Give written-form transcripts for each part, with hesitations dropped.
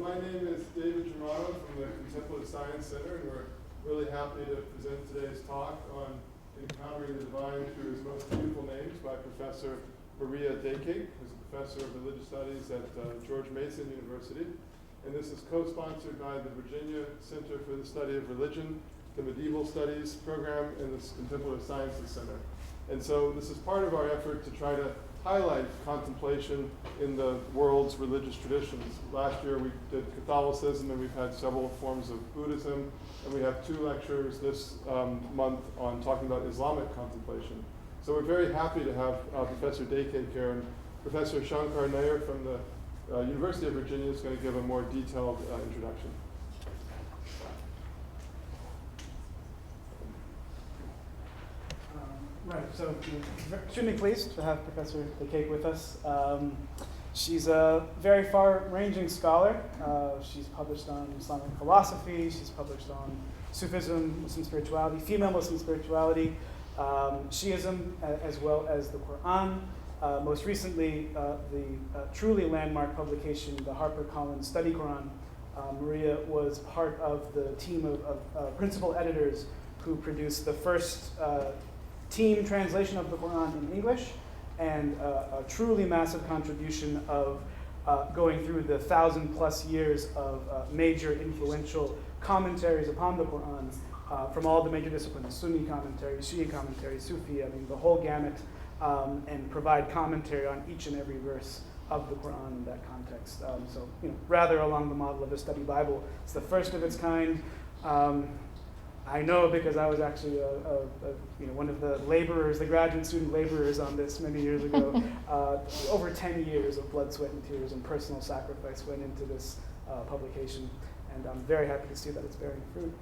My name is David Germano from the Contemplative Science Center, and we're really happy to present today's talk on Encountering the Divine Through His Most Beautiful Names by Professor Maria Dakake, who's a professor of religious studies at George Mason University. And this is co-sponsored by the Virginia Center for the Study of Religion, the Medieval Studies Program, and the Contemplative Sciences Center. And so this is part of our effort to try to highlight contemplation in the world's religious traditions. Last year we did Catholicism, and we've had several forms of Buddhism, and we have 2 lectures this month on talking about Islamic contemplation. So we're very happy to have Professor Dakake here, and Professor Shankar Nair from the University of Virginia is going to give a more detailed introduction. Right, so we're extremely pleased to have Professor Dakake with us. She's a very far-ranging scholar. She's published on Islamic philosophy, she's published on Sufism, Muslim spirituality, female Muslim spirituality, Shiism, as well as the Qur'an. Most recently, the truly landmark publication, the HarperCollins Study Qur'an. Maria was part of the team of principal editors who produced the first team translation of the Qur'an in English, and a truly massive contribution of going through the 1,000+ years of major influential commentaries upon the Qur'an from all the major disciplines: Sunni commentary, Shia commentary, Sufi, the whole gamut, and provide commentary on each and every verse of the Qur'an in that context. So, rather along the model of a study Bible. It's the first of its kind. I know because I was actually one of the laborers, the graduate student laborers on this many years ago. Over 10 years of blood, sweat, and tears and personal sacrifice went into this publication, and I'm very happy to see that it's bearing fruit.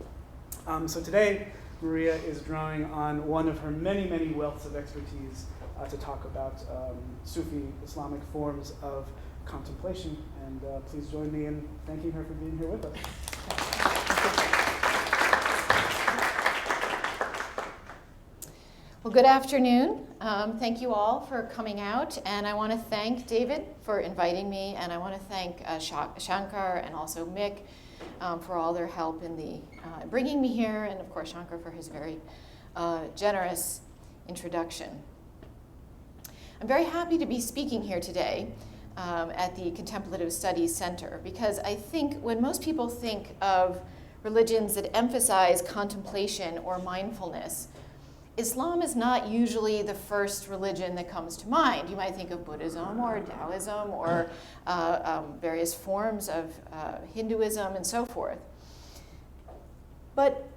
So today, Maria is drawing on one of her many, many wealths of expertise to talk about Sufi Islamic forms of contemplation. And please join me in thanking her for being here with us. Well, good afternoon. Thank you all for coming out, and I want to thank David for inviting me, and I want to thank Shankar and also Mick for all their help in the bringing me here, and of course Shankar for his very generous introduction. I'm very happy to be speaking here today at the Contemplative Studies Center, because I think when most people think of religions that emphasize contemplation or mindfulness, Islam is not usually the first religion that comes to mind. You might think of Buddhism or Taoism or various forms of Hinduism and so forth. But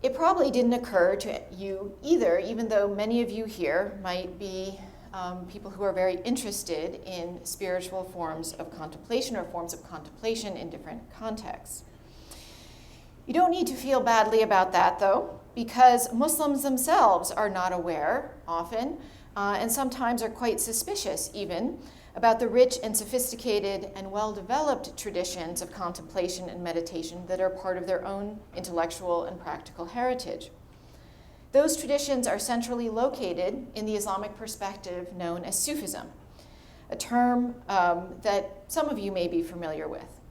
it probably didn't occur to you either, even though many of you here might be people who are very interested in spiritual forms of contemplation or forms of contemplation in different contexts. You don't need to feel badly about that, though, because Muslims themselves are not aware, often, and sometimes are quite suspicious, even, about the rich and sophisticated and well-developed traditions of contemplation and meditation that are part of their own intellectual and practical heritage. Those traditions are centrally located in the Islamic perspective known as Sufism, a term that some of you may be familiar with.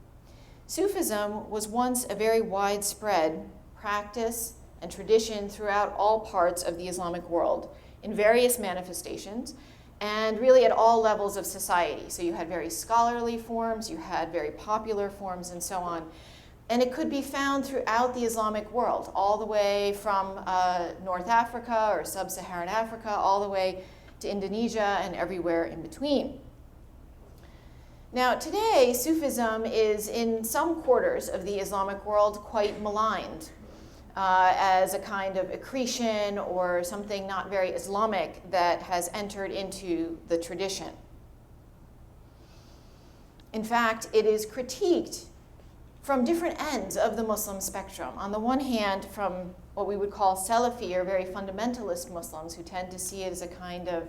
Sufism was once a very widespread practice and tradition throughout all parts of the Islamic world in various manifestations and really at all levels of society. So you had very scholarly forms, you had very popular forms, and so on. And it could be found throughout the Islamic world, all the way from North Africa or sub-Saharan Africa, all the way to Indonesia and everywhere in between. Now, today, Sufism is in some quarters of the Islamic world quite maligned as a kind of accretion or something not very Islamic that has entered into the tradition. In fact, it is critiqued from different ends of the Muslim spectrum. On the one hand, from what we would call Salafi or very fundamentalist Muslims who tend to see it as a kind of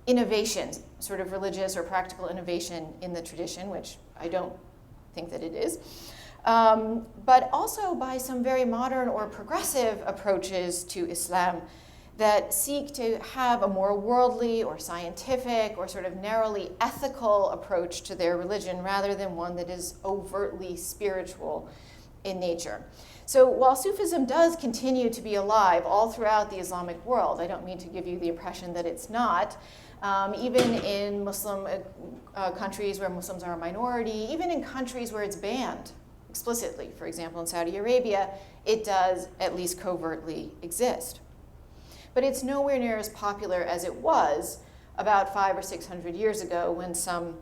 innovation, sort of religious or practical innovation in the tradition, which I don't think that it is, but also by some very modern or progressive approaches to Islam that seek to have a more worldly or scientific or sort of narrowly ethical approach to their religion rather than one that is overtly spiritual in nature. So while Sufism does continue to be alive all throughout the Islamic world, I don't mean to give you the impression that it's not, even in Muslim countries where Muslims are a minority, even in countries where it's banned explicitly, for example in Saudi Arabia, it does at least covertly exist. But it's nowhere near as popular as it was about 500 or 600 years ago, when some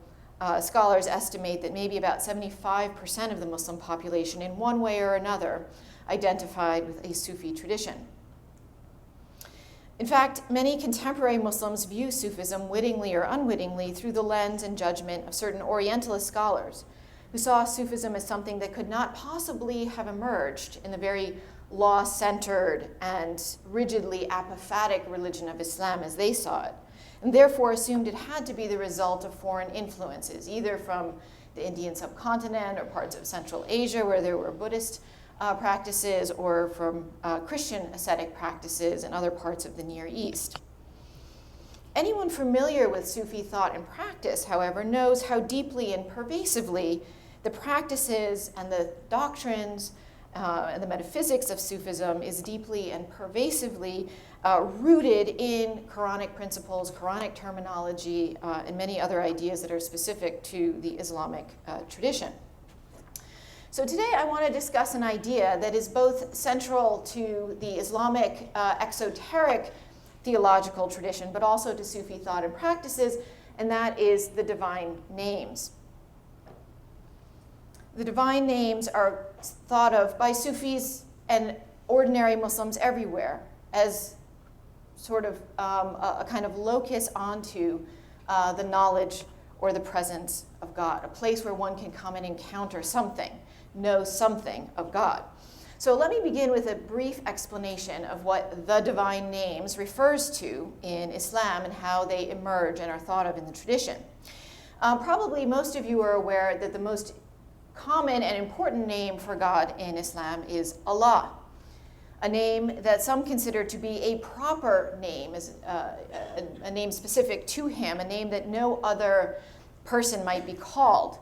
scholars estimate that maybe about 75% of the Muslim population in one way or another identified with a Sufi tradition. In fact, many contemporary Muslims view Sufism wittingly or unwittingly through the lens and judgment of certain Orientalist scholars who saw Sufism as something that could not possibly have emerged in the very law-centered and rigidly apophatic religion of Islam as they saw it, and therefore assumed it had to be the result of foreign influences, either from the Indian subcontinent or parts of Central Asia where there were Buddhist practices, or from Christian ascetic practices in other parts of the Near East. Anyone familiar with Sufi thought and practice, however, knows how deeply and pervasively the practices and the doctrines and the metaphysics of Sufism is deeply and pervasively rooted in Quranic principles, Quranic terminology, and many other ideas that are specific to the Islamic tradition. So today I want to discuss an idea that is both central to the Islamic exoteric theological tradition, but also to Sufi thought and practices, and that is the divine names. The divine names are thought of by Sufis and ordinary Muslims everywhere as sort of a kind of locus onto the knowledge or the presence of God, a place where one can come and encounter something, know something of God. So let me begin with a brief explanation of what the divine names refers to in Islam and how they emerge and are thought of in the tradition. Probably most of you are aware that the most common and important name for God in Islam is Allah, a name that some consider to be a proper name, as a name specific to him, a name that no other person might be called.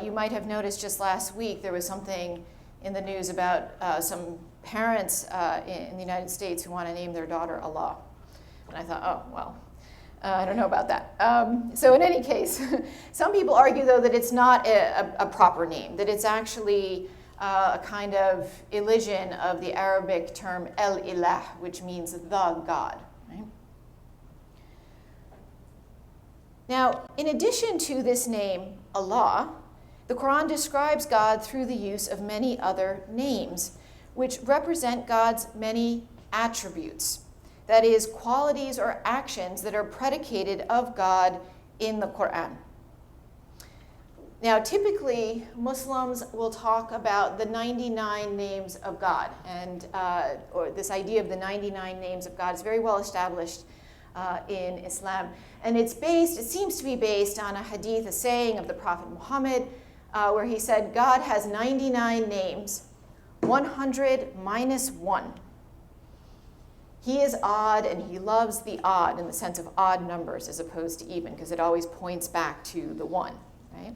You might have noticed just last week there was something in the news about some parents in the United States who want to name their daughter Allah. And I thought, oh, well, I don't know about that. So in any case, some people argue, though, that it's not a proper name, that it's actually a kind of elision of the Arabic term el-ilah, which means the God. Right? Now, in addition to this name, Allah, the Qur'an describes God through the use of many other names, which represent God's many attributes. That is, qualities or actions that are predicated of God in the Qur'an. Now, typically, Muslims will talk about the 99 names of God, and or this idea of the 99 names of God is very well established in Islam. And it seems to be based on a hadith, a saying of the Prophet Muhammad, where he said, God has 99 names, 100 minus 1. He is odd, and he loves the odd in the sense of odd numbers as opposed to even, because it always points back to the one, right?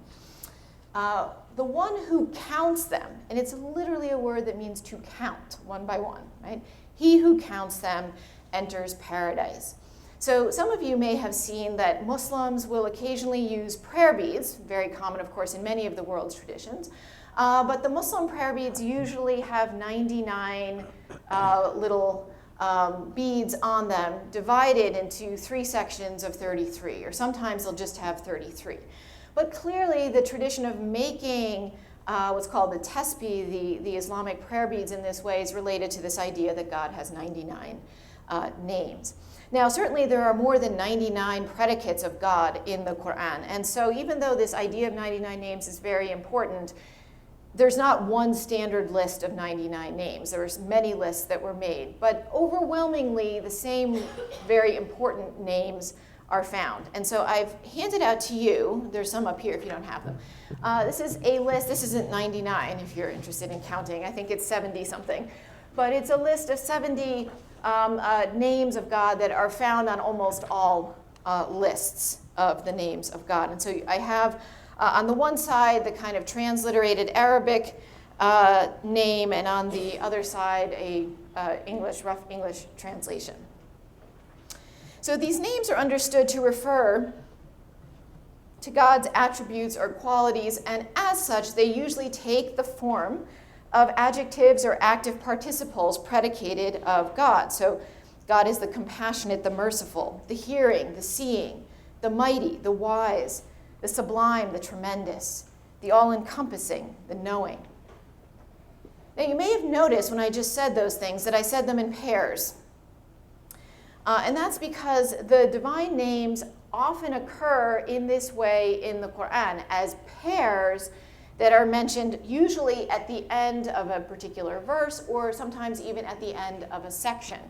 The one who counts them, and it's literally a word that means to count one by one, right? He who counts them enters paradise. So some of you may have seen that Muslims will occasionally use prayer beads, very common, of course, in many of the world's traditions. But the Muslim prayer beads usually have 99 little beads on them, divided into 3 sections of 33, or sometimes they'll just have 33. But clearly the tradition of making what's called the tesbih, the Islamic prayer beads in this way, is related to this idea that God has 99 names. Now, certainly there are more than 99 predicates of God in the Qur'an, and so even though this idea of 99 names is very important, there's not one standard list of 99 names. There were many lists that were made, but overwhelmingly the same very important names are found. And so I've handed out to you, there's some up here if you don't have them. This is a list. This isn't 99 if you're interested in counting. I think it's 70 something. But it's a list of 70 names of God that are found on almost all lists of the names of God. And so I have on the one side the kind of transliterated Arabic name, and on the other side a rough English translation. So these names are understood to refer to God's attributes or qualities, and as such, they usually take the form of adjectives or active participles predicated of God. So God is the compassionate, the merciful, the hearing, the seeing, the mighty, the wise, the sublime, the tremendous, the all-encompassing, the knowing. Now, you may have noticed when I just said those things that I said them in pairs. And that's because the divine names often occur in this way in the Qur'an as pairs that are mentioned usually at the end of a particular verse, or sometimes even at the end of a section,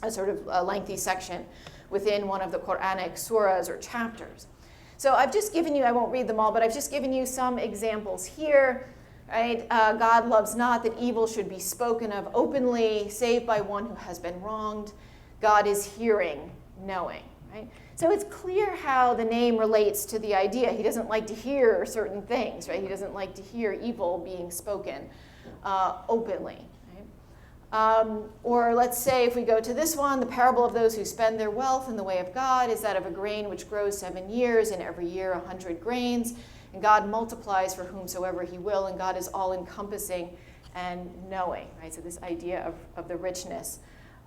a sort of a lengthy section within one of the Quranic surahs or chapters. So I've just given you, I won't read them all, but I've just given you some examples here. Right? God loves not that evil should be spoken of openly, save by one who has been wronged. God is hearing, knowing. Right? So it's clear how the name relates to the idea. He doesn't like to hear certain things, right? He doesn't like to hear evil being spoken openly. Right? Or let's say if we go to this one, the parable of those who spend their wealth in the way of God is that of a grain which grows 7 years, and every year 100 grains. And God multiplies for whomsoever he will, and God is all-encompassing and knowing. Right? So this idea of the richness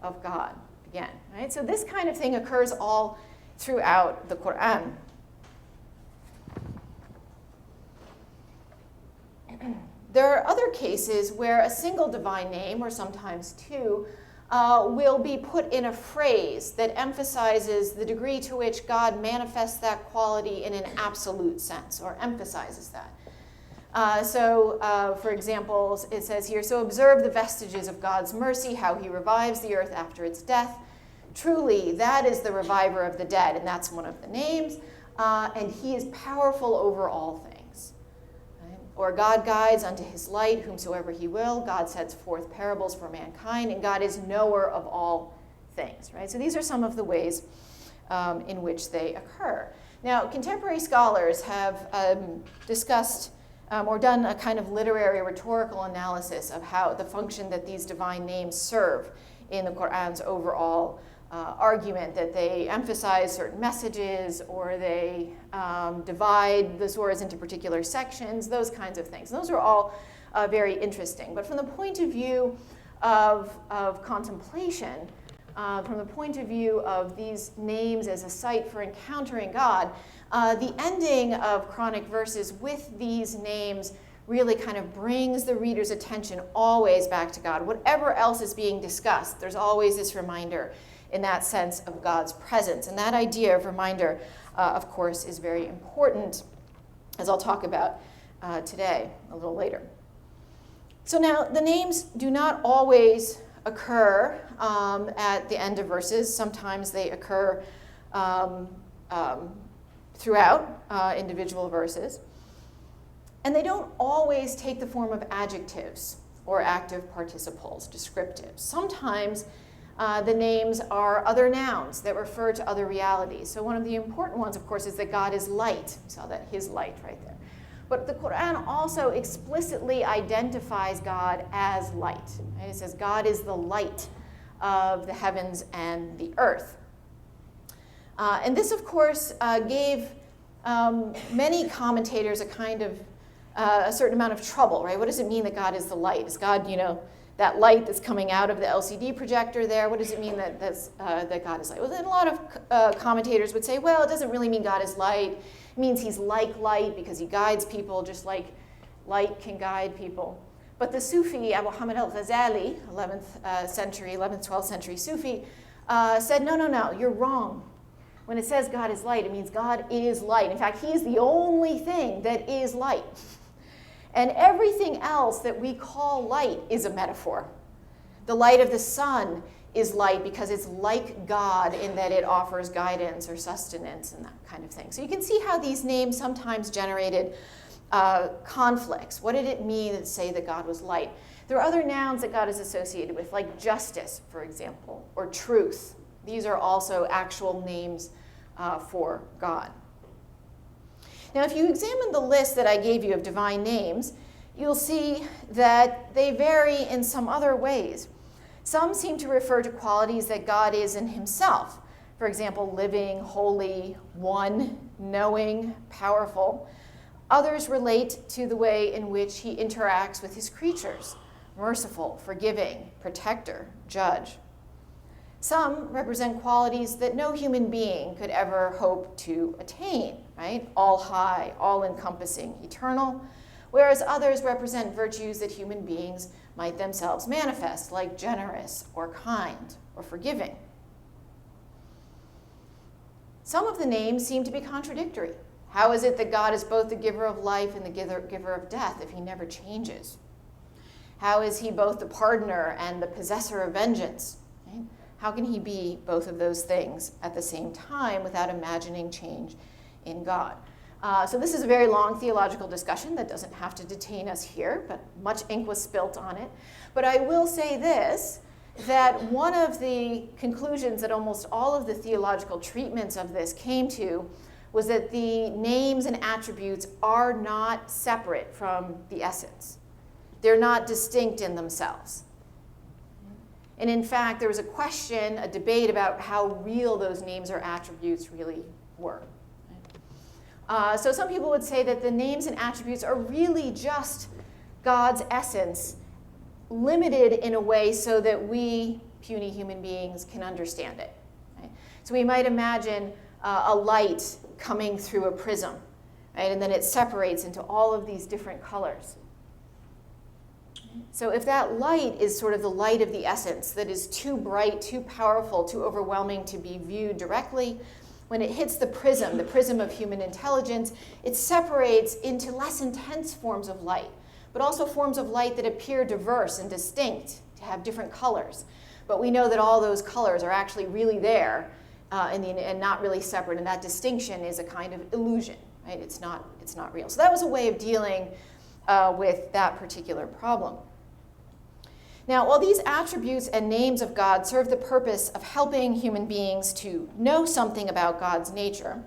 of God again. Right? So this kind of thing occurs all throughout the Qur'an. There are other cases where a single divine name, or sometimes two, will be put in a phrase that emphasizes the degree to which God manifests that quality in an absolute sense, or emphasizes that. For example, it says here, so observe the vestiges of God's mercy, how he revives the earth after its death. Truly, that is the reviver of the dead, and that's one of the names, and he is powerful over all things. Right? Or God guides unto his light whomsoever he will. God sets forth parables for mankind, and God is knower of all things. Right? So these are some of the ways in which they occur. Now, contemporary scholars have discussed or done a kind of literary rhetorical analysis of how the function that these divine names serve in the Qur'an's overall argument, that they emphasize certain messages, or they divide the surahs into particular sections, those kinds of things. And those are all very interesting. But from the point of view of contemplation, from the point of view of these names as a site for encountering God, the ending of Quranic verses with these names really kind of brings the reader's attention always back to God. Whatever else is being discussed, there's always this reminder in that sense of God's presence. And that idea of reminder, of course, is very important, as I'll talk about today, a little later. So now, the names do not always occur at the end of verses. Sometimes they occur throughout individual verses. And they don't always take the form of adjectives or active participles, descriptives. Sometimes the names are other nouns that refer to other realities. So one of the important ones, of course, is that God is light. We saw that, his light right there. But the Qur'an also explicitly identifies God as light. Right? It says God is the light of the heavens and the earth. And this, of course, gave many commentators a kind of a certain amount of trouble, right? What does it mean that God is the light? Is God, that light that's coming out of the LCD projector there? What does it mean that God is light? Well, then a lot of commentators would say, well, it doesn't really mean God is light. It means he's like light because he guides people just like light can guide people. But the Sufi, Abu Hamid al-Ghazali, 11th century, 11th, 12th century Sufi, said, no, you're wrong. When it says God is light, it means God is light. In fact, he is the only thing that is light. And everything else that we call light is a metaphor. The light of the sun is light because it's like God in that it offers guidance or sustenance and that kind of thing. So you can see how these names sometimes generated conflicts. What did it mean to say that God was light? There are other nouns that God is associated with, like justice, for example, or truth. These are also actual names for God. Now, if you examine the list that I gave you of divine names, you'll see that they vary in some other ways. Some seem to refer to qualities that God is in himself. For example, living, holy, one, knowing, powerful. Others relate to the way in which he interacts with his creatures, merciful, forgiving, protector, judge. Some represent qualities that no human being could ever hope to attain, right? All high, all-encompassing, eternal, whereas others represent virtues that human beings might themselves manifest, like generous or kind or forgiving. Some of the names seem to be contradictory. How is it that God is both the giver of life and the giver of death if he never changes? How is he both the pardoner and the possessor of vengeance? Right? How can he be both of those things at the same time without imagining change in God? So this is a very long theological discussion that doesn't have to detain us here, but much ink was spilt on it. But I will say this, that one of the conclusions that almost all of the theological treatments of this came to was that the names and attributes are not separate from the essence. They're not distinct in themselves. And in fact, there was a question, a debate about how real those names or attributes really were. So some people would say that the names and attributes are really just God's essence, limited in a way so that we, puny human beings, can understand it. Right? So we might imagine a light coming through a prism, right? And then it separates into all of these different colors. So if that light is sort of the light of the essence that is too bright, too powerful, too overwhelming to be viewed directly, when it hits the prism of human intelligence, it separates into less intense forms of light, but also forms of light that appear diverse and distinct, to have different colors. But we know that all those colors are actually really there and not really separate, and that distinction is a kind of illusion, right? It's not real. So that was a way of dealing with that particular problem. Now, while these attributes and names of God serve the purpose of helping human beings to know something about God's nature,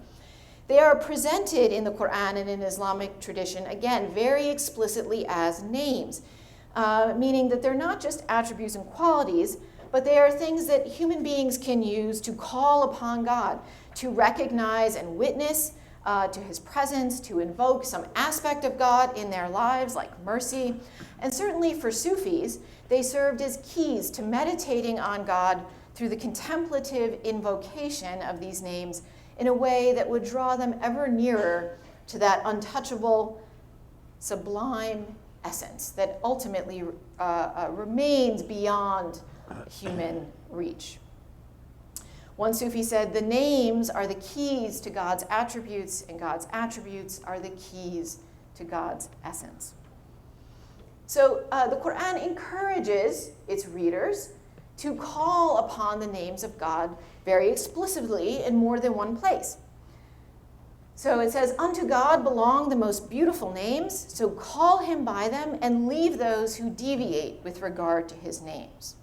they are presented in the Qur'an and in Islamic tradition, again, very explicitly as names, meaning that they're not just attributes and qualities, but they are things that human beings can use to call upon God, to recognize and witness to his presence, to invoke some aspect of God in their lives, like mercy. And certainly for Sufis, they served as keys to meditating on God through the contemplative invocation of these names in a way that would draw them ever nearer to that untouchable, sublime essence that ultimately remains beyond human reach. One Sufi said, the names are the keys to God's attributes, and God's attributes are the keys to God's essence. So the Qur'an encourages its readers to call upon the names of God very explicitly in more than one place. So it says, unto God belong the most beautiful names, so call him by them and leave those who deviate with regard to his names.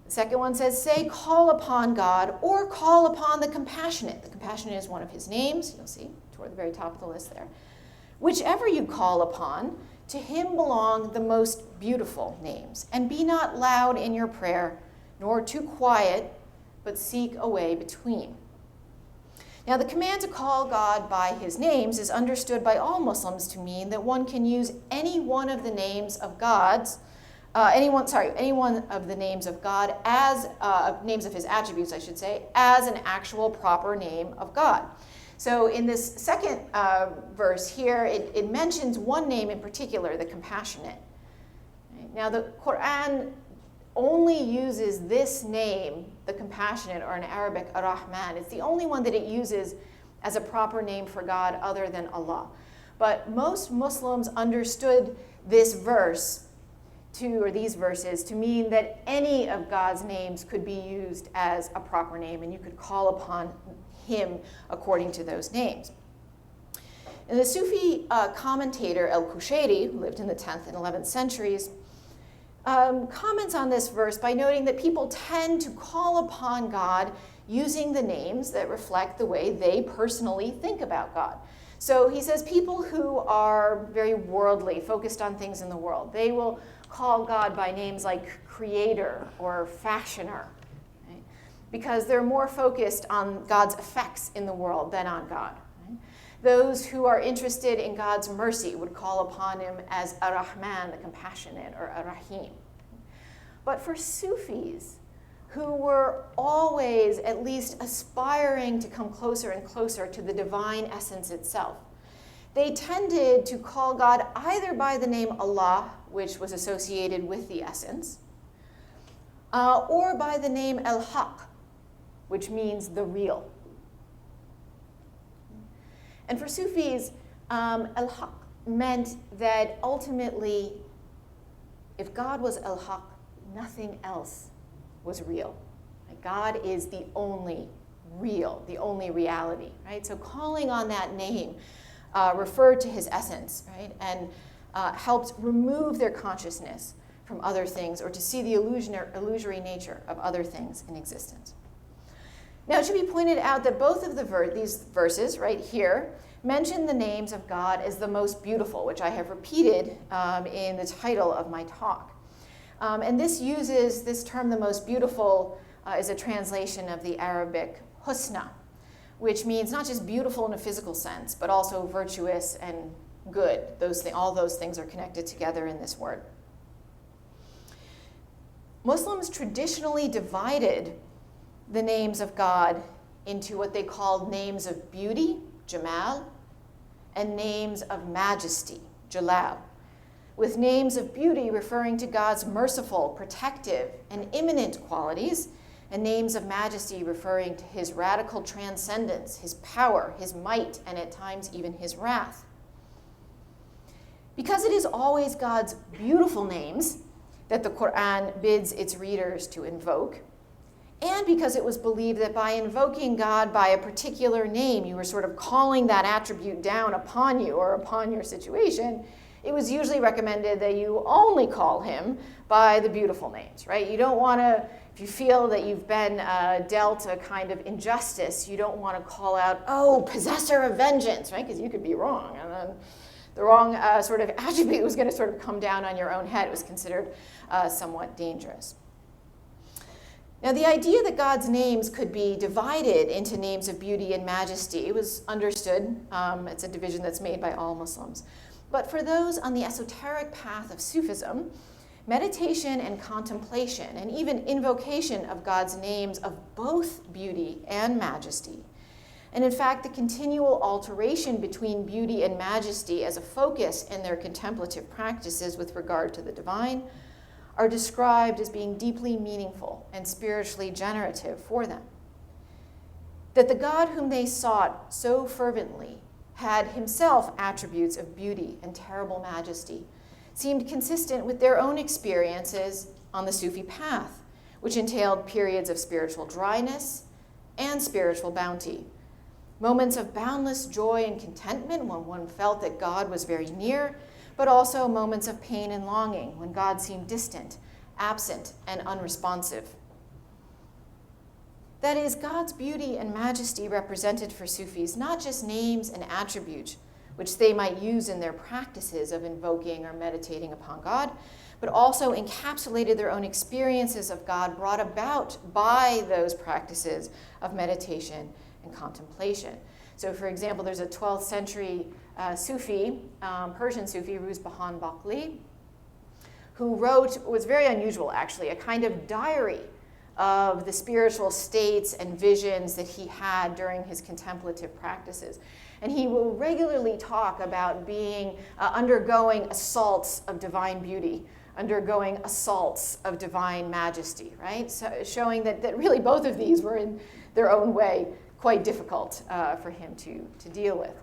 The second one says, say, call upon God or call upon the compassionate. The compassionate is one of his names, you'll see toward the very top of the list there. Whichever you call upon, to him belong the most beautiful names. And be not loud in your prayer, nor too quiet, but seek a way between. Now, the command to call God by his names is understood by all Muslims to mean that one can use any one of the names of any one of the names of God as, names of his attributes, I should say, as an actual proper name of God. So in this second verse here, it mentions one name in particular, the compassionate. Right? Now, the Qur'an only uses this name, the compassionate, or in Arabic, Ar-Rahman. It's the only one that it uses as a proper name for God other than Allah. But most Muslims understood this verse or these verses to mean that any of God's names could be used as a proper name, and you could call upon him according to those names. And the Sufi commentator al-Kushairi, who lived in the 10th and 11th centuries, comments on this verse by noting that people tend to call upon God using the names that reflect the way they personally think about God. So he says people who are very worldly, focused on things in the world, they will call God by names like Creator or Fashioner, right? Because they're more focused on God's effects in the world than on God. Right? Those who are interested in God's mercy would call upon him as Ar-Rahman, the compassionate, or Ar-Rahim. But for Sufis, who were always at least aspiring to come closer and closer to the divine essence itself, they tended to call God either by the name Allah, which was associated with the essence, or by the name El-Haq, which means the real. And for Sufis, El-Haq meant that ultimately, if God was El-Haq, nothing else was real. Like God is the only real, the only reality, right? So calling on that name referred to his essence, right? And helped remove their consciousness from other things or to see the illusory nature of other things in existence. Now, it should be pointed out that both of these verses right here mention the names of God as the most beautiful, which I have repeated in the title of my talk. And this uses this term, the most beautiful, is a translation of the Arabic husna, which means not just beautiful in a physical sense, but also virtuous and good. All those things are connected together in this word. Muslims traditionally divided the names of God into what they called names of beauty, Jamal, and names of majesty, Jalal, with names of beauty referring to God's merciful, protective, and immanent qualities, and names of majesty referring to his radical transcendence, his power, his might, and at times even his wrath. Because it is always God's beautiful names that the Qur'an bids its readers to invoke, and because it was believed that by invoking God by a particular name, you were sort of calling that attribute down upon you or upon your situation, it was usually recommended that you only call him by the beautiful names, right? You don't want to, if you feel that you've been dealt a kind of injustice, you don't want to call out, oh, possessor of vengeance, right? Because you could be wrong, and then the wrong sort of attribute was going to sort of come down on your own head. It was considered somewhat dangerous. Now, the idea that God's names could be divided into names of beauty and majesty was understood. It's a division that's made by all Muslims. But for those on the esoteric path of Sufism, meditation and contemplation, and even invocation of God's names of both beauty and majesty, and in fact, the continual alteration between beauty and majesty as a focus in their contemplative practices with regard to the divine, are described as being deeply meaningful and spiritually generative for them. That the God whom they sought so fervently had himself attributes of beauty and terrible majesty seemed consistent with their own experiences on the Sufi path, which entailed periods of spiritual dryness and spiritual bounty, moments of boundless joy and contentment when one felt that God was very near, but also moments of pain and longing when God seemed distant, absent, and unresponsive. That is, God's beauty and majesty represented for Sufis not just names and attributes, which they might use in their practices of invoking or meditating upon God, but also encapsulated their own experiences of God brought about by those practices of meditation and contemplation. So, for example, there's a 12th century Sufi, Persian Sufi, Ruzbahan Bakli, who wrote, was very unusual actually, a kind of diary of the spiritual states and visions that he had during his contemplative practices. And he will regularly talk about being, undergoing assaults of divine beauty, undergoing assaults of divine majesty, right? So showing that really both of these were in their own way quite difficult for him to deal with.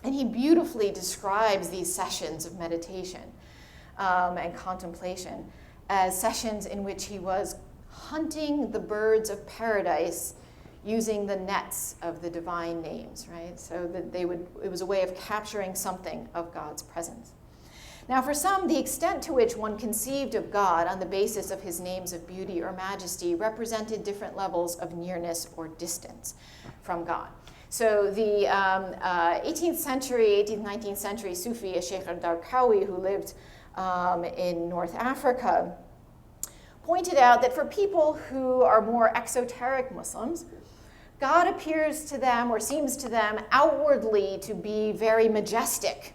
And he beautifully describes these sessions of meditation and contemplation as sessions in which he was hunting the birds of paradise using the nets of the divine names, right? So that it was a way of capturing something of God's presence. Now, for some, the extent to which one conceived of God on the basis of his names of beauty or majesty represented different levels of nearness or distance from God. So the 18th, 19th century Sufi, Sheikh al-Darqawi, who lived in North Africa, pointed out that for people who are more exoteric Muslims, God appears to them or seems to them outwardly to be very majestic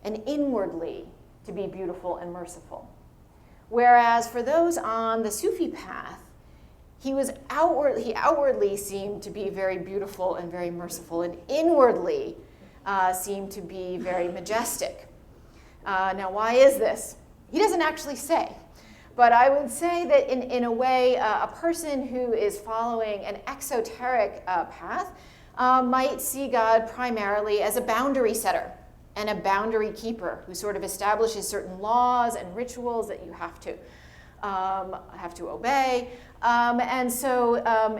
and inwardly to be beautiful and merciful. Whereas for those on the Sufi path, he outwardly seemed to be very beautiful and very merciful, and inwardly seemed to be very majestic. Now, why is this? He doesn't actually say. But I would say that in a way, a person who is following an exoteric path might see God primarily as a boundary setter and a boundary keeper who sort of establishes certain laws and rituals that you have to obey. And so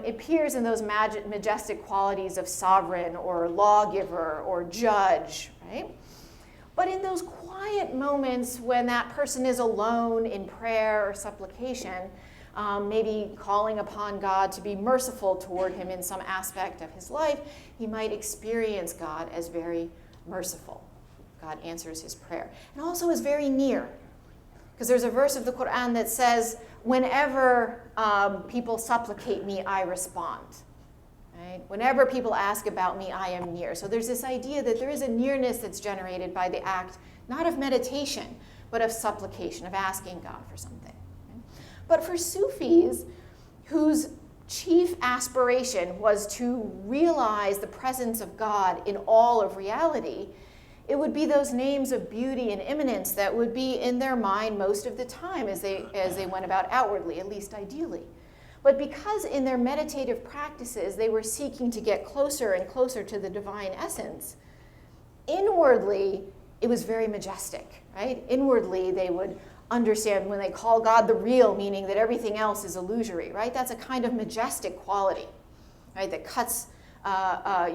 it appears in those majestic qualities of sovereign or lawgiver or judge, right? But in those quiet moments when that person is alone in prayer or supplication, maybe calling upon God to be merciful toward him in some aspect of his life, he might experience God as very merciful. God answers his prayer. And also is very near. Because there's a verse of the Qur'an that says, whenever people supplicate me, I respond. Right? Whenever people ask about me, I am near. So there's this idea that there is a nearness that's generated by the act, not of meditation, but of supplication, of asking God for something. Right? But for Sufis, whose chief aspiration was to realize the presence of God in all of reality, it would be those names of beauty and immanence that would be in their mind most of the time as they went about outwardly, at least ideally. But because in their meditative practices they were seeking to get closer and closer to the divine essence, inwardly it was very majestic, right? Inwardly they would understand when they call God the real, meaning that everything else is illusory, right? That's a kind of majestic quality, right, that cuts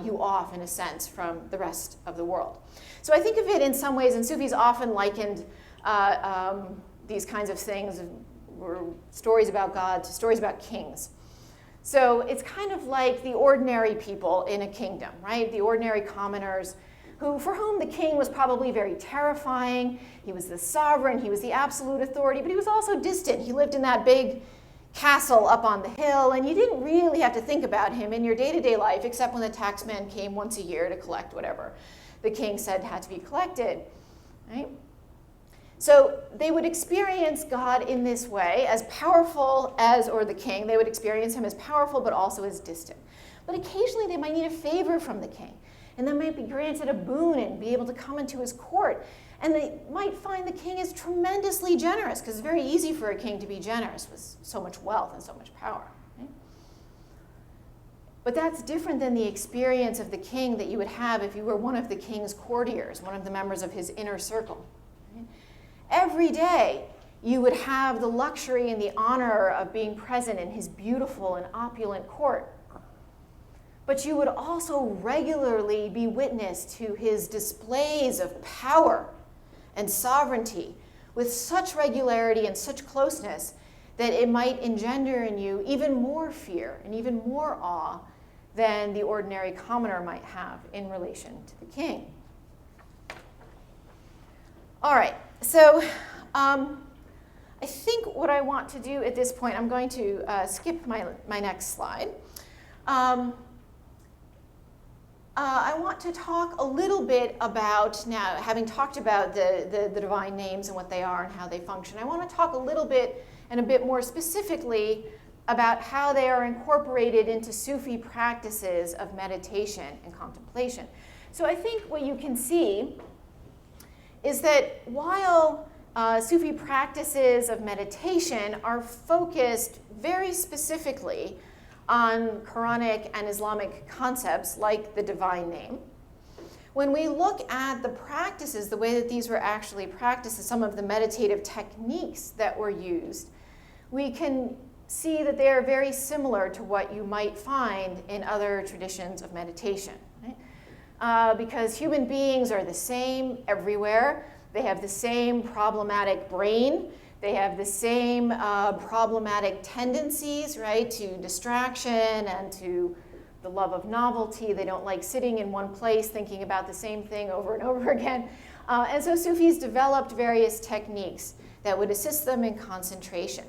you off, in a sense, from the rest of the world. So I think of it in some ways, and Sufis often likened these kinds of things, or stories about God, to stories about kings. So it's kind of like the ordinary people in a kingdom, right? The ordinary commoners for whom the king was probably very terrifying. He was the sovereign, he was the absolute authority, but he was also distant. He lived in that big castle up on the hill, and you didn't really have to think about him in your day-to-day life, except when the taxman came once a year to collect whatever the king said had to be collected, right? So they would experience God in this way, as powerful as, or the king, they would experience him as powerful but also as distant. But occasionally they might need a favor from the king, and they might be granted a boon and be able to come into his court. And they might find the king is tremendously generous, because it's very easy for a king to be generous with so much wealth and so much power. Right? But that's different than the experience of the king that you would have if you were one of the king's courtiers, one of the members of his inner circle. Right? Every day, you would have the luxury and the honor of being present in his beautiful and opulent court. But you would also regularly be witness to his displays of power and sovereignty with such regularity and such closeness that it might engender in you even more fear and even more awe than the ordinary commoner might have in relation to the king. All right, so I think what I want to do at this point, I'm going to skip my next slide. I want to talk a little bit about, now having talked about the divine names and what they are and how they function, I want to talk a little bit and a bit more specifically about how they are incorporated into Sufi practices of meditation and contemplation. So I think what you can see is that while Sufi practices of meditation are focused very specifically on Quranic and Islamic concepts like the divine name, when we look at the practices, the way that these were actually practiced, some of the meditative techniques that were used, we can see that they are very similar to what you might find in other traditions of meditation. Right? Because human beings are the same everywhere. They have the same problematic brain. They have the same problematic tendencies, right, to distraction and to the love of novelty. They don't like sitting in one place thinking about the same thing over and over again. And so Sufis developed various techniques that would assist them in concentration.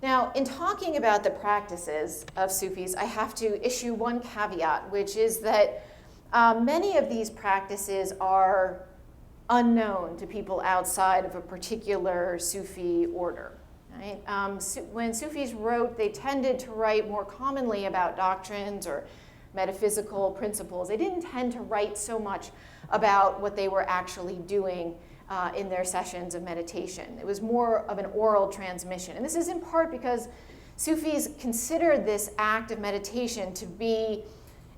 Now, in talking about the practices of Sufis, I have to issue one caveat, which is that many of these practices are unknown to people outside of a particular Sufi order. Right? When Sufis wrote, they tended to write more commonly about doctrines or metaphysical principles. They didn't tend to write so much about what they were actually doing in their sessions of meditation. It was more of an oral transmission. And this is in part because Sufis considered this act of meditation to be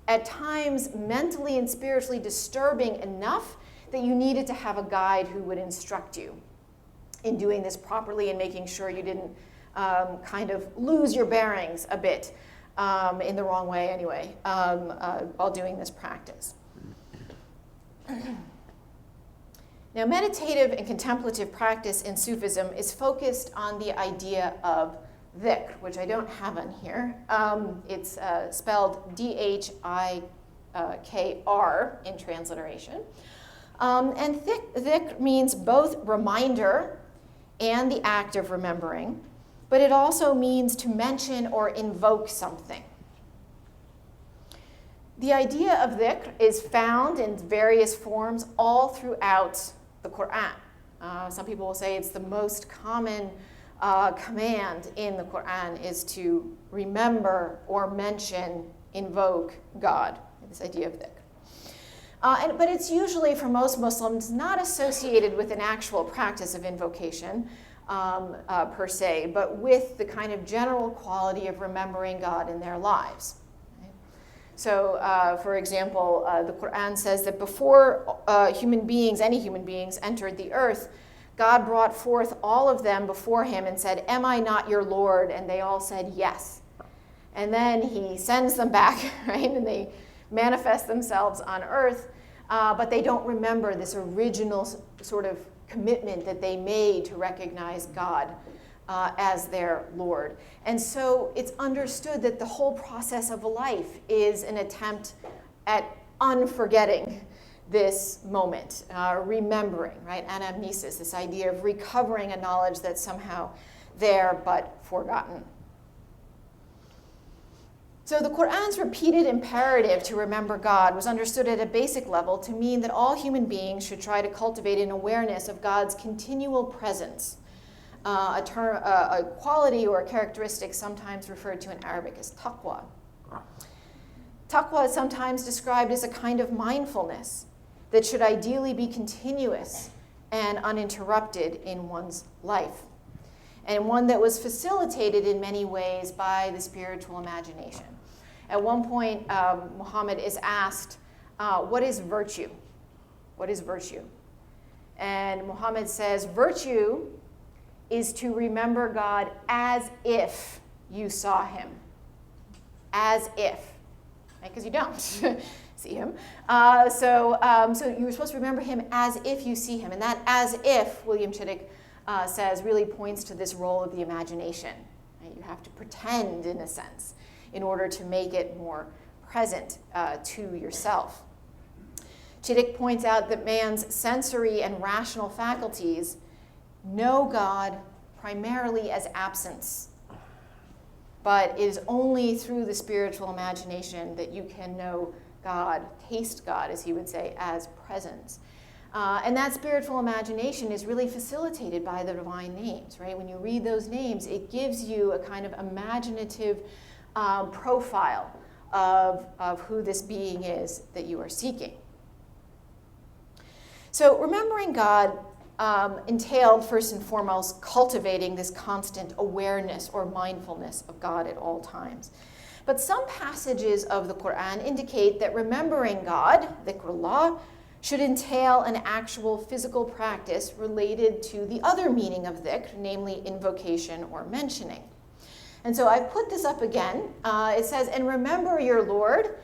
at times mentally and spiritually disturbing enough that you needed to have a guide who would instruct you in doing this properly and making sure you didn't kind of lose your bearings a bit in the wrong way anyway while doing this practice. Now, meditative and contemplative practice in Sufism is focused on the idea of dhikr, which I don't have on here. It's spelled D-H-I-K-R in transliteration. And dhikr means both reminder and the act of remembering, but it also means to mention or invoke something. The idea of dhikr is found in various forms all throughout the Qur'an. Some people will say it's the most common command in the Qur'an is to remember or mention, invoke God, this idea of dhikr. But it's usually, for most Muslims, not associated with an actual practice of invocation per se, but with the kind of general quality of remembering God in their lives. So, for example, the Qur'an says that before any human beings entered the earth, God brought forth all of them before him and said, "Am I not your Lord?" And they all said, "Yes." And then he sends them back, right? And they manifest themselves on earth, but they don't remember this original sort of commitment that they made to recognize God as their Lord. And so it's understood that the whole process of life is an attempt at unforgetting this moment, remembering, right? Anamnesis, this idea of recovering a knowledge that's somehow there but forgotten. So the Qur'an's repeated imperative to remember God was understood at a basic level to mean that all human beings should try to cultivate an awareness of God's continual presence, a quality or a characteristic sometimes referred to in Arabic as taqwa. Taqwa is sometimes described as a kind of mindfulness that should ideally be continuous and uninterrupted in one's life, and one that was facilitated in many ways by the spiritual imagination. At one point, Muhammad is asked, what is virtue? What is virtue? And Muhammad says, virtue is to remember God as if you saw him. As if. Right? Because you don't see him. So you're supposed to remember him as if you see him. And that as if, William Chittick says, really points to this role of the imagination. Right? You have to pretend, in a sense, in order to make it more present to yourself. Chittick points out that man's sensory and rational faculties know God primarily as absence, but it is only through the spiritual imagination that you can know God, taste God, as he would say, as presence. And that spiritual imagination is really facilitated by the divine names, right? When you read those names, it gives you a kind of imaginative profile of who this being is that you are seeking. So remembering God entailed, first and foremost, cultivating this constant awareness or mindfulness of God at all times. But some passages of the Qur'an indicate that remembering God, dhikrullah, should entail an actual physical practice related to the other meaning of dhikr, namely invocation or mentioning. And so I've put this up again. It says, and remember your Lord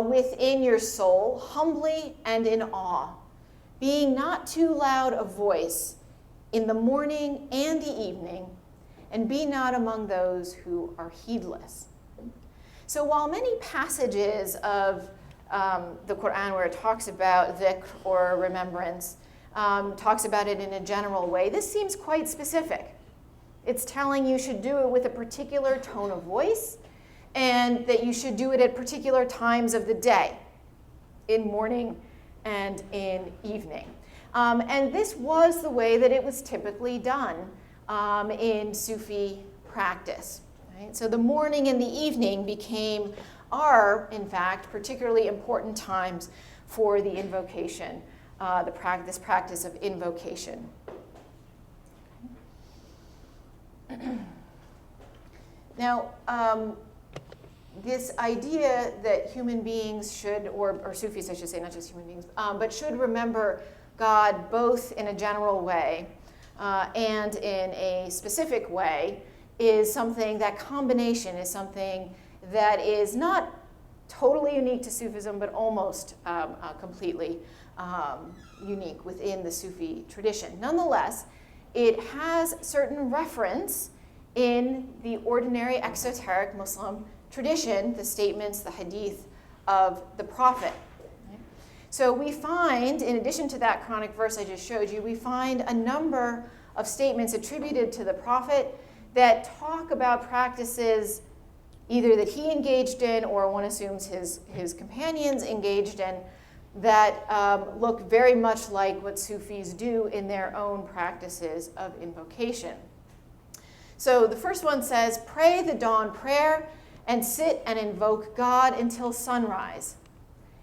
within your soul, humbly and in awe, being not too loud of voice in the morning and the evening, and be not among those who are heedless. So while many passages of the Qur'an where it talks about dhikr or remembrance, talks about it in a general way, this seems quite specific. It's telling you should do it with a particular tone of voice, and that you should do it at particular times of the day, in morning and in evening. And this was the way that it was typically done in Sufi practice. Right? So the morning and the evening are, in fact, particularly important times for the invocation, this practice of invocation. Now, this idea that human beings should, or Sufis I should say, not just human beings, but should remember God both in a general way and in a specific way is something, that combination is something that is not totally unique to Sufism, but almost completely unique within the Sufi tradition. Nonetheless, it has certain reference in the ordinary exoteric Muslim tradition, the statements, the hadith of the Prophet. So we find, in addition to that Quranic verse I just showed you, we find a number of statements attributed to the Prophet that talk about practices either that he engaged in or one assumes his companions engaged in that look very much like what Sufis do in their own practices of invocation. So the first one says, pray the dawn prayer and sit and invoke God until sunrise.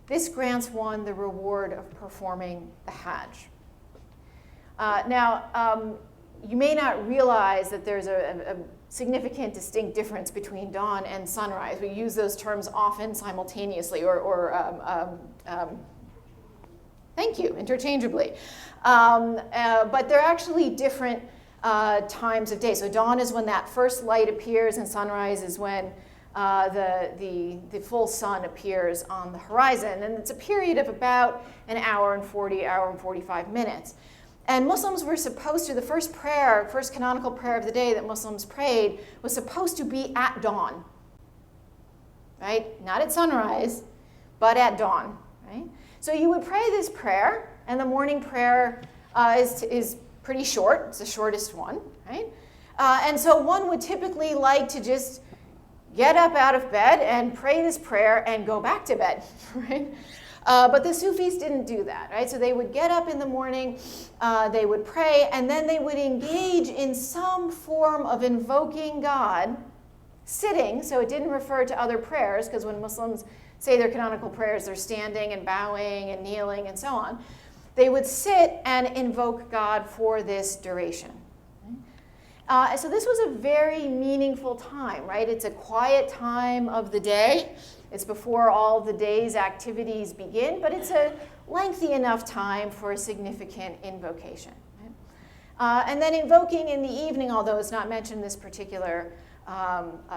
This grants one the reward of performing the Hajj. Now, you may not realize that there's a significant, distinct difference between dawn and sunrise. We use those terms often simultaneously thank you, interchangeably. But they're actually different times of day. So dawn is when that first light appears, and sunrise is when the full sun appears on the horizon. And it's a period of about an hour and 45 minutes. And Muslims were supposed to, the first canonical prayer of the day that Muslims prayed was supposed to be at dawn, right? Not at sunrise, but at dawn, right? So you would pray this prayer, and the morning prayer is pretty short. It's the shortest one, right? And so one would typically like to just get up out of bed and pray this prayer and go back to bed, right? But the Sufis didn't do that, right? So they would get up in the morning, they would pray, and then they would engage in some form of invoking God, sitting. So it didn't refer to other prayers, because when Muslims say their canonical prayers, they're standing and bowing and kneeling and so on. They would sit and invoke God for this duration. So this was a very meaningful time, right? It's a quiet time of the day. It's before all the day's activities begin, but it's a lengthy enough time for a significant invocation. Right? And then invoking in the evening, although it's not mentioned in this particular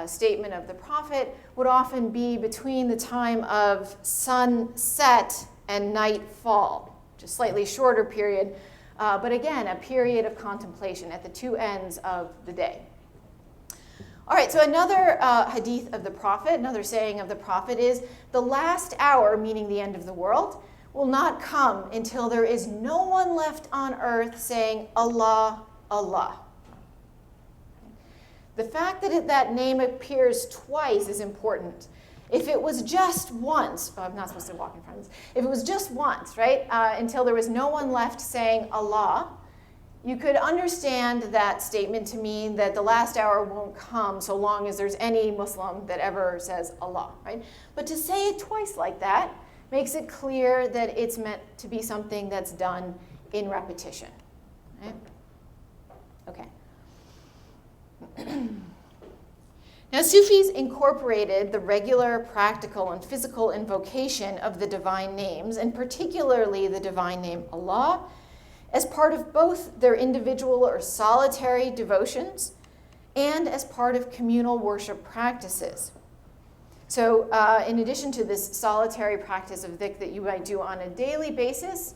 statement of the Prophet, would often be between the time of sunset and nightfall, just a slightly shorter period, but again, a period of contemplation at the two ends of the day. All right, so another hadith of the Prophet, another saying of the Prophet is, the last hour, meaning the end of the world, will not come until there is no one left on earth saying, Allah, Allah. The fact that that name appears twice is important. If it was just once, I'm not supposed to walk in front of this, if it was just once, right, until there was no one left saying Allah, you could understand that statement to mean that the last hour won't come so long as there's any Muslim that ever says Allah, right? But to say it twice like that makes it clear that it's meant to be something that's done in repetition, right? Okay. Now, Sufis incorporated the regular practical and physical invocation of the divine names, and particularly the divine name Allah, as part of both their individual or solitary devotions and as part of communal worship practices. So in addition to this solitary practice of dhikr that you might do on a daily basis,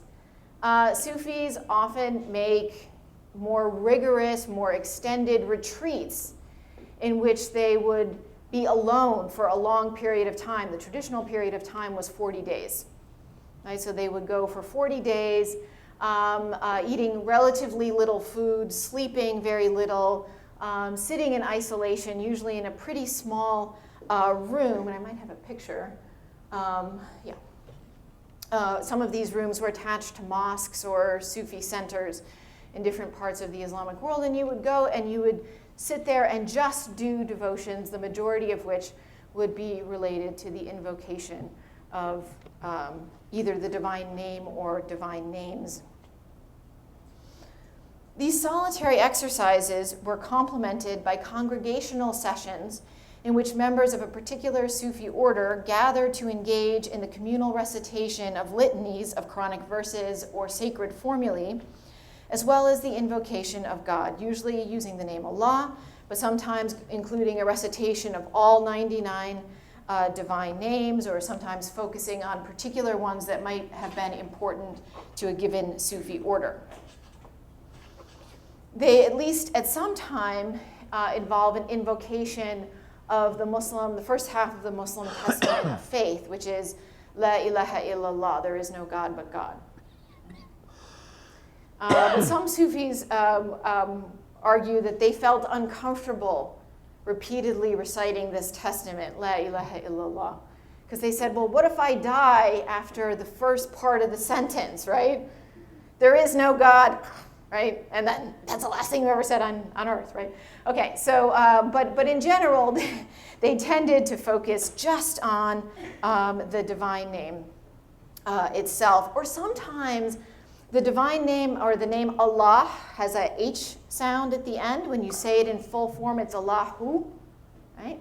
Sufis often make more rigorous, more extended retreats in which they would be alone for a long period of time. The traditional period of time was 40 days. Right? So they would go for 40 days, eating relatively little food, sleeping very little, sitting in isolation, usually in a pretty small room, and I might have a picture. Some of these rooms were attached to mosques or Sufi centers in different parts of the Islamic world, and you would go and you would sit there and just do devotions, the majority of which would be related to the invocation of either the divine name or divine names. These solitary exercises were complemented by congregational sessions in which members of a particular Sufi order gathered to engage in the communal recitation of litanies of Quranic verses or sacred formulae, as well as the invocation of God, usually using the name Allah, but sometimes including a recitation of all 99 divine names, or sometimes focusing on particular ones that might have been important to a given Sufi order. They, at least at some time, involve an invocation of the first half of the Muslim testament of faith, which is La ilaha illallah, there is no God but God. But some Sufis argue that they felt uncomfortable repeatedly reciting this testament, La ilaha illallah, because they said, well, what if I die after the first part of the sentence, right? There is no God, right? And then that's the last thing you ever said on earth, right? Okay, so, but in general, they tended to focus just on the divine name itself, or sometimes the divine name or the name Allah has a H sound at the end. When you say it in full form, it's Allahu, right?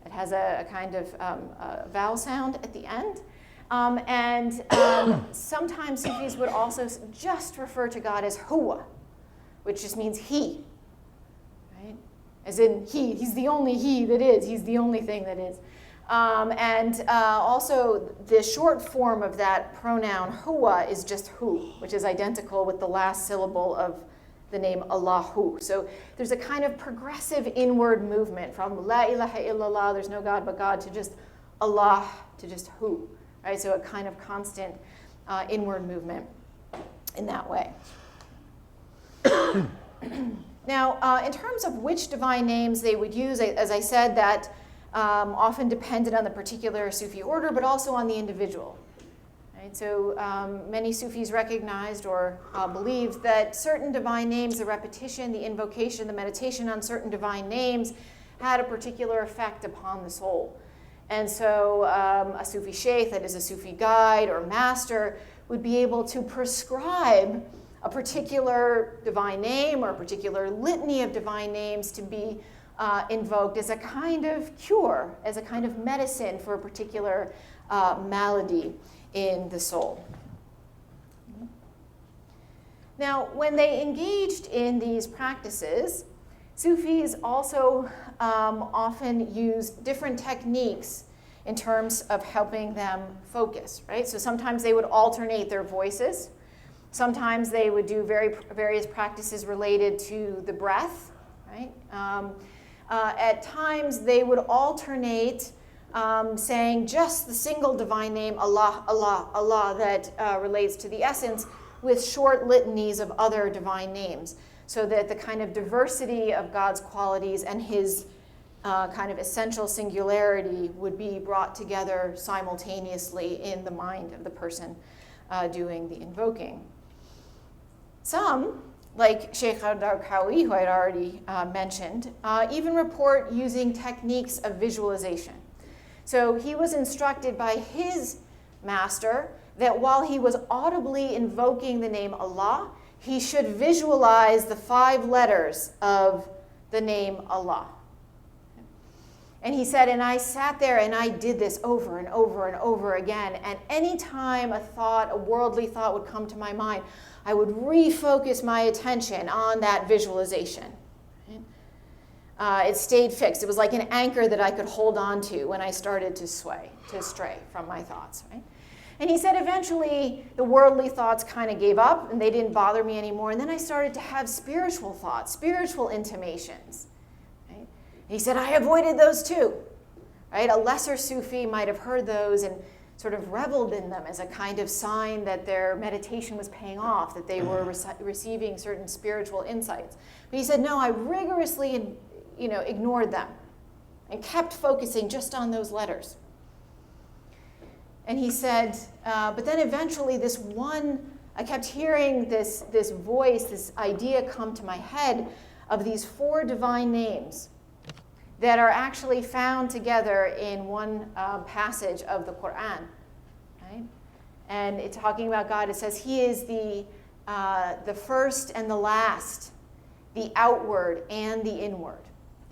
It has a kind of vowel sound at the end. Sometimes Sufis would also just refer to God as Huwa, which just means He, right? As in He's the only He that is. He's the only thing that is. Also, the short form of that pronoun Huwa is just Hu, which is identical with the last syllable of the name Allahu. So there's a kind of progressive inward movement from La ilaha illallah, there's no God but God, to just Allah, to just Hu, right? So a kind of constant inward movement in that way. Now, in terms of which divine names they would use, as I said, that often depended on the particular Sufi order, but also on the individual. Right? So many Sufis recognized or believed that certain divine names, the repetition, the invocation, the meditation on certain divine names had a particular effect upon the soul. And so a Sufi sheikh, that is a Sufi guide or master, would be able to prescribe a particular divine name or a particular litany of divine names to be invoked as a kind of cure, as a kind of medicine for a particular malady in the soul. Now, when they engaged in these practices, Sufis also often used different techniques in terms of helping them focus, right? So sometimes they would alternate their voices. Sometimes they would do various practices related to the breath, right? At times they would alternate saying just the single divine name, Allah, Allah, Allah, that relates to the essence, with short litanies of other divine names, so that the kind of diversity of God's qualities and His kind of essential singularity would be brought together simultaneously in the mind of the person doing the invoking. Some, like Sheikh al-Darqawi, who I'd already mentioned, even report using techniques of visualization. So he was instructed by his master that while he was audibly invoking the name Allah, he should visualize the 5 letters of the name Allah. And he said, and I sat there and I did this over and over and over again. And anytime a thought, a worldly thought would come to my mind, I would refocus my attention on that visualization. It stayed fixed. It was like an anchor that I could hold on to when I started to stray from my thoughts. Right? And he said eventually the worldly thoughts kind of gave up and they didn't bother me anymore. And then I started to have spiritual thoughts, spiritual intimations. Right? He said I avoided those too. Right? A lesser Sufi might have heard those and sort of reveled in them as a kind of sign that their meditation was paying off, that they were receiving certain spiritual insights. But he said, no, I rigorously ignored them and kept focusing just on those letters. And he said, but then eventually I kept hearing this voice, this idea come to my head of these 4 divine names that are actually found together in one passage of the Qur'an. Right? And it's talking about God. It says, He is the first and the last, the outward and the inward.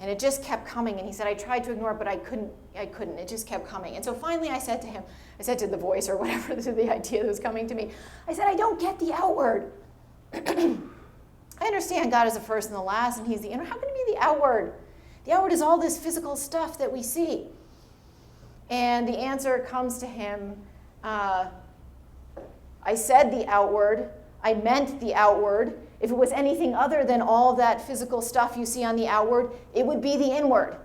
And it just kept coming. And he said, I tried to ignore it, but I couldn't. It just kept coming. And so finally I said to the voice or whatever, to the idea that was coming to me, I said, I don't get the outward. I understand God is the first and the last, and He's the inward. How can He be the outward? The outward is all this physical stuff that we see. And the answer comes to him, I said the outward, I meant the outward. If it was anything other than all that physical stuff you see on the outward, it would be the inward.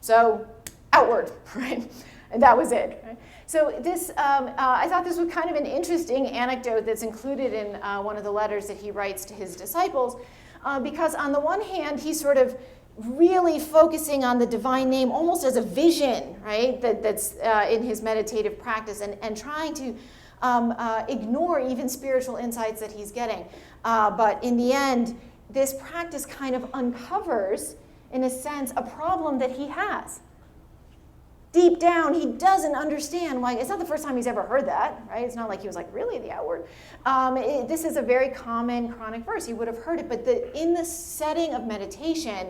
So, outward, right? And that was it. Right? So this, I thought this was kind of an interesting anecdote that's included in one of the letters that he writes to his disciples, because on the one hand, he's sort of really focusing on the divine name almost as a vision, right? That's in his meditative practice, and trying to ignore even spiritual insights that he's getting. But in the end, this practice kind of uncovers, in a sense, a problem that he has. Deep down, he doesn't understand why. It's not the first time he's ever heard that, right? It's not like he was like, really, the outward? This is a very common chronic verse. He would have heard it, but in the setting of meditation,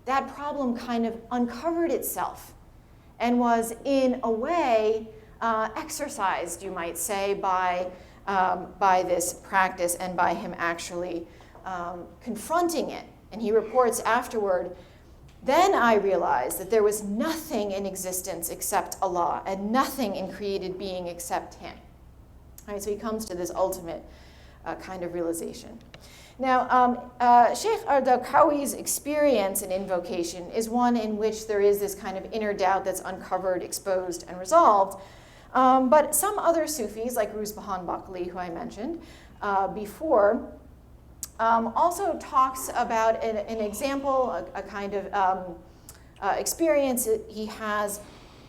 that problem kind of uncovered itself and was, in a way, exercised, you might say, by this practice and by him actually confronting it. And he reports afterward, then I realized that there was nothing in existence except Allah and nothing in created being except Him. All right, so he comes to this ultimate kind of realization. Now, Sheikh Ardakawi's experience in invocation is one in which there is this kind of inner doubt that's uncovered, exposed, and resolved. But some other Sufis, like Ruzbahan Bakli, who I mentioned before, also talks about an example, a kind of experience that he has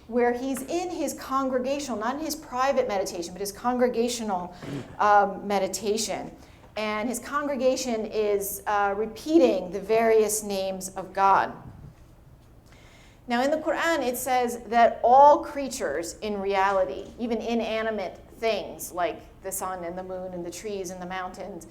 where he's in his congregational, not in his private meditation, but his congregational meditation. And his congregation is repeating the various names of God. Now, in the Qur'an, it says that all creatures in reality, even inanimate things like the sun and the moon and the trees and the mountains,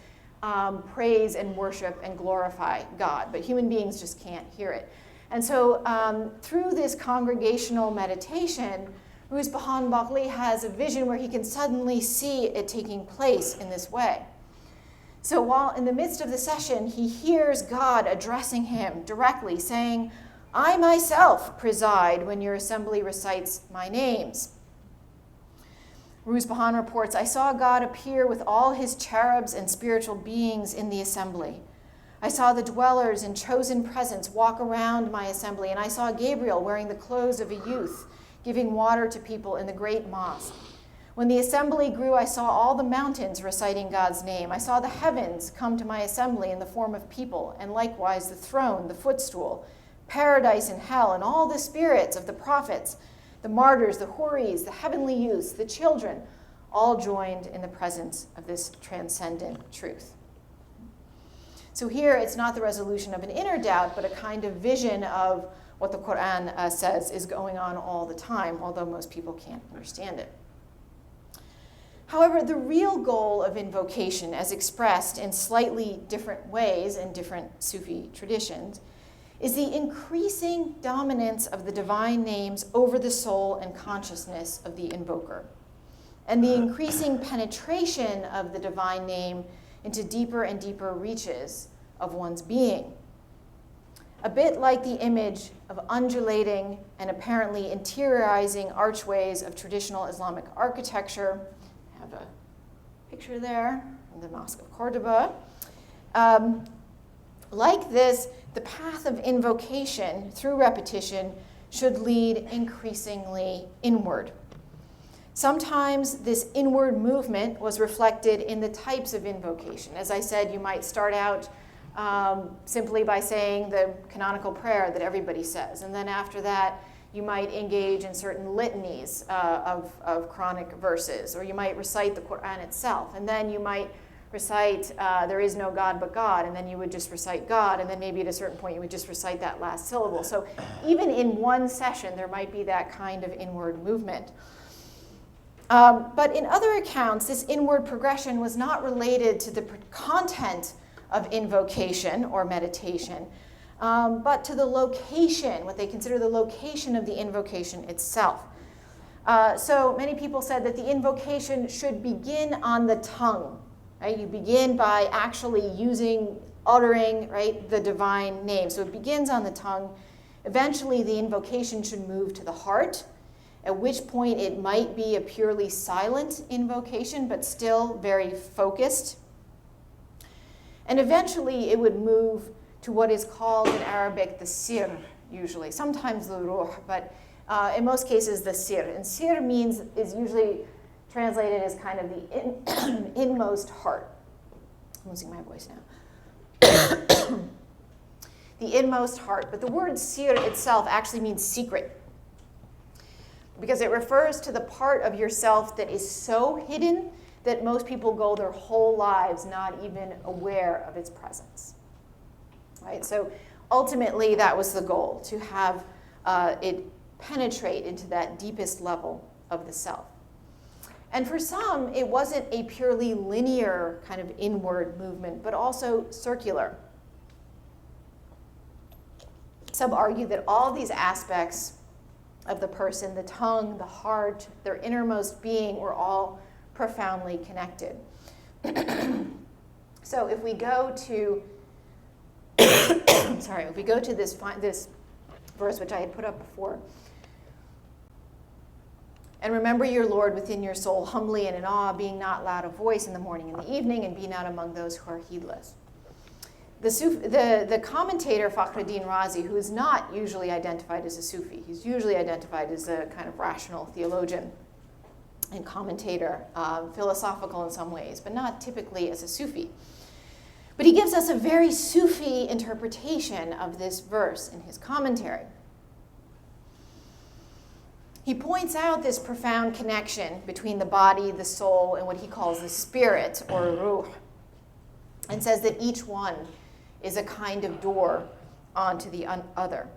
praise and worship and glorify God. But human beings just can't hear it. And so through this congregational meditation, Ruzbahan Bakli has a vision where he can suddenly see it taking place in this way. So while in the midst of the session, he hears God addressing him directly, saying, I myself preside when your assembly recites my names. Ruzbahan reports, I saw God appear with all his cherubs and spiritual beings in the assembly. I saw the dwellers in chosen presence walk around my assembly, and I saw Gabriel wearing the clothes of a youth, giving water to people in the great mosque. When the assembly grew, I saw all the mountains reciting God's name. I saw the heavens come to my assembly in the form of people, and likewise the throne, the footstool, paradise and hell, and all the spirits of the prophets, the martyrs, the houris, the heavenly youths, the children, all joined in the presence of this transcendent truth. So here it's not the resolution of an inner doubt, but a kind of vision of what the Qur'an says is going on all the time, although most people can't understand it. However, the real goal of invocation, as expressed in slightly different ways in different Sufi traditions, is the increasing dominance of the divine names over the soul and consciousness of the invoker, and the increasing penetration of the divine name into deeper and deeper reaches of one's being. A bit like the image of undulating and apparently interiorizing archways of traditional Islamic architecture. I have a picture there in the Mosque of Cordoba. Like this, the path of invocation through repetition should lead increasingly inward. Sometimes this inward movement was reflected in the types of invocation. As I said, you might start out simply by saying the canonical prayer that everybody says. And then after that, you might engage in certain litanies of Quranic verses, or you might recite the Qur'an itself. And then you might recite, there is no God but God, and then you would just recite God, and then maybe at a certain point you would just recite that last syllable. So even in one session, there might be that kind of inward movement. But in other accounts, this inward progression was not related to the content of invocation or meditation, but to the location, what they consider the location of the invocation itself. So many people said that the invocation should begin on the tongue. Right? You begin by actually uttering, right, the divine name. So it begins on the tongue. Eventually, the invocation should move to the heart, at which point it might be a purely silent invocation, but still very focused. And eventually, it would move to what is called in Arabic the sir, usually. Sometimes the ruh, but in most cases the sir. And sir is usually translated as kind of the inmost heart. I'm losing my voice now. The inmost heart. But the word sir itself actually means secret, because it refers to the part of yourself that is so hidden that most people go their whole lives not even aware of its presence. Right? So ultimately, that was the goal, to have it penetrate into that deepest level of the self. And for some, it wasn't a purely linear kind of inward movement, but also circular. Some argue that all these aspects of the person, the tongue, the heart, their innermost being, were all profoundly connected. So if we go to, if we go to this verse which I had put up before, and remember your Lord within your soul, humbly and in awe, being not loud of voice in the morning and the evening, and be not among those who are heedless. The commentator Fakhruddin Razi, who is not usually identified as a Sufi, he's usually identified as a kind of rational theologian and commentator, philosophical in some ways, but not typically as a Sufi. But he gives us a very Sufi interpretation of this verse in his commentary. He points out this profound connection between the body, the soul, and what he calls the spirit, or ruh, and says that each one is a kind of door onto the other.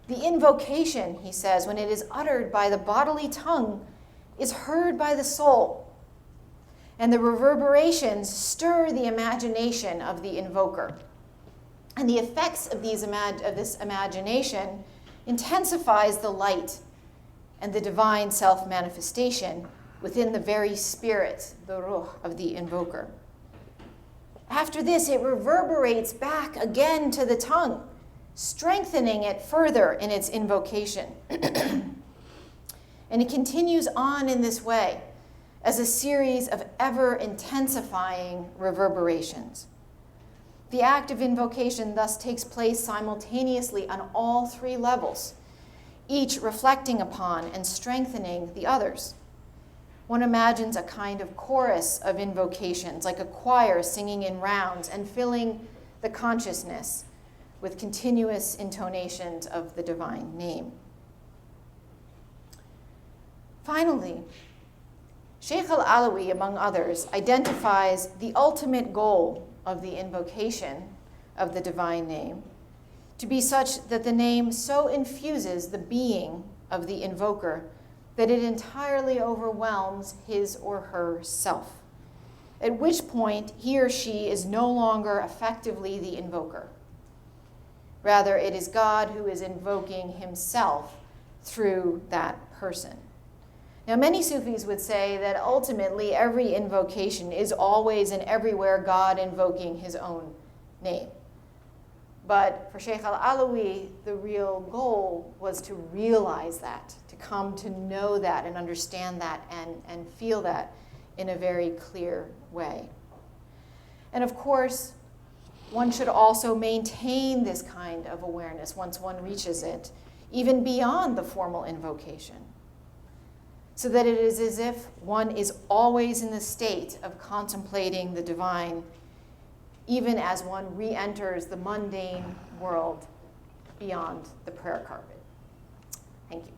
The invocation, he says, when it is uttered by the bodily tongue, is heard by the soul, and the reverberations stir the imagination of the invoker. And the effects of this imagination intensifies the light and the divine self-manifestation within the very spirit, the ruh, of the invoker. After this, it reverberates back again to the tongue, strengthening it further in its invocation. And it continues on in this way as a series of ever-intensifying reverberations. The act of invocation thus takes place simultaneously on all three levels, each reflecting upon and strengthening the others. One imagines a kind of chorus of invocations, like a choir singing in rounds and filling the consciousness with continuous intonations of the divine name. Finally, Sheikh al-Alawi, among others, identifies the ultimate goal of the invocation of the divine name to be such that the name so infuses the being of the invoker that it entirely overwhelms his or her self, at which point he or she is no longer effectively the invoker. Rather, it is God who is invoking himself through that person. Now, many Sufis would say that ultimately every invocation is always and everywhere God invoking his own name. But for Sheikh al-Alawi, the real goal was to realize that, to come to know that and understand that and feel that in a very clear way. And of course, one should also maintain this kind of awareness once one reaches it, even beyond the formal invocation, so that it is as if one is always in the state of contemplating the divine, even as one re-enters the mundane world beyond the prayer carpet. Thank you.